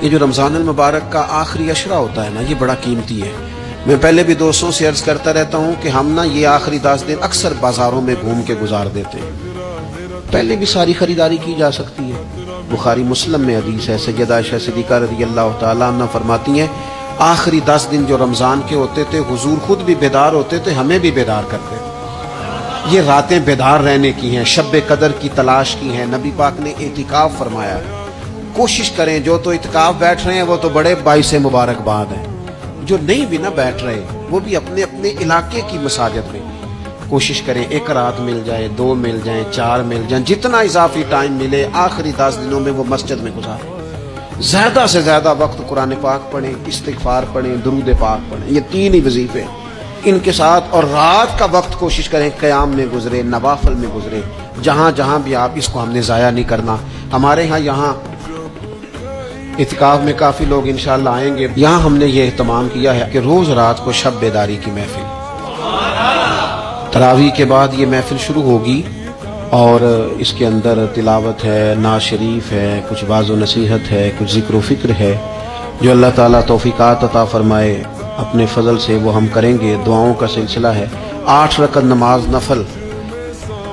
یہ جو رمضان المبارک کا آخری عشرہ ہوتا ہے نا، یہ بڑا قیمتی ہے۔ میں پہلے بھی دوستوں سے عرض کرتا رہتا ہوں کہ ہم نا یہ آخری 10 دن اکثر بازاروں میں گھوم کے گزار دیتے ہیں۔ پہلے بھی ساری خریداری کی جا سکتی ہے۔ بخاری مسلم میں حدیث ہے، سیدہ عائشہ صدیقہ رضی اللہ تعالیٰ عنہ فرماتی ہیں آخری 10 دن جو رمضان کے ہوتے تھے حضور خود بھی بیدار ہوتے تھے، ہمیں بھی بیدار کرتے تھے۔ یہ راتیں بیدار رہنے کی ہیں، شب قدر کی تلاش کی ہیں۔ نبی پاک نے اعتکاف فرمایا ہے۔ کوشش کریں، جو تو اعتکاف بیٹھ رہے ہیں وہ تو بڑے باعث مبارکباد ہیں، جو نہیں بھی نہ بیٹھ رہے وہ بھی اپنے اپنے علاقے کی مساجد میں کوشش کریں، 1 رات مل جائے، 2 مل جائیں، 4 مل جائیں، جتنا اضافی ٹائم ملے آخری 10 دنوں میں وہ مسجد میں گزاریں۔ زیادہ سے زیادہ وقت قرآن پاک پڑھیں، استغفار پڑھیں، درود پاک پڑھیں، یہ 3 ہی وظیفے ان کے ساتھ۔ اور رات کا وقت کوشش کریں قیام میں گزرے، نوافل میں گزرے، جہاں جہاں بھی آپ، اس کو ہم نے ضائع نہیں کرنا۔ ہمارے ہاں یہاں اعتکاف میں کافی لوگ انشاءاللہ آئیں گے۔ یہاں ہم نے یہ اہتمام کیا ہے کہ روز رات کو شب بیداری کی محفل، تراویح کے بعد یہ محفل شروع ہوگی، اور اس کے اندر تلاوت ہے، نعت شریف ہے، کچھ واعظ و نصیحت ہے، کچھ ذکر و فکر ہے۔ جو اللہ تعالیٰ توفیقات عطا فرمائے اپنے فضل سے وہ ہم کریں گے۔ دعاؤں کا سلسلہ ہے، 8 رکعت نماز نفل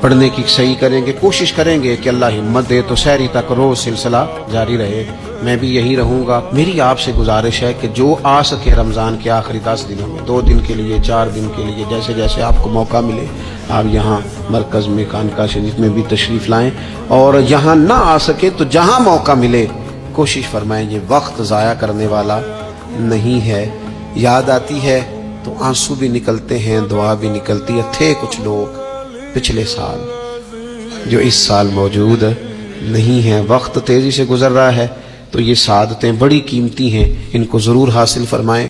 پڑھنے کی صحیح کریں گے، کوشش کریں گے کہ اللہ ہمت دے تو سحری تک روز سلسلہ جاری رہے۔ میں بھی یہی رہوں گا۔ میری آپ سے گزارش ہے کہ جو آ سکے رمضان کے آخری 10 دنوں میں، 2 دن کے لیے، 4 دن کے لیے، جیسے جیسے آپ کو موقع ملے، آپ یہاں مرکز میں خانقاہ شریف میں بھی تشریف لائیں، اور یہاں نہ آ سکے تو جہاں موقع ملے کوشش فرمائیں۔ یہ وقت ضائع کرنے والا نہیں ہے۔ یاد آتی ہے تو آنسو بھی نکلتے ہیں، دعا بھی نکلتی ہے۔ تھے کچھ لوگ پچھلے سال جو اس سال موجود نہیں ہیں۔ وقت تیزی سے گزر رہا ہے، تو یہ سعادتیں بڑی قیمتی ہیں، ان کو ضرور حاصل فرمائیں۔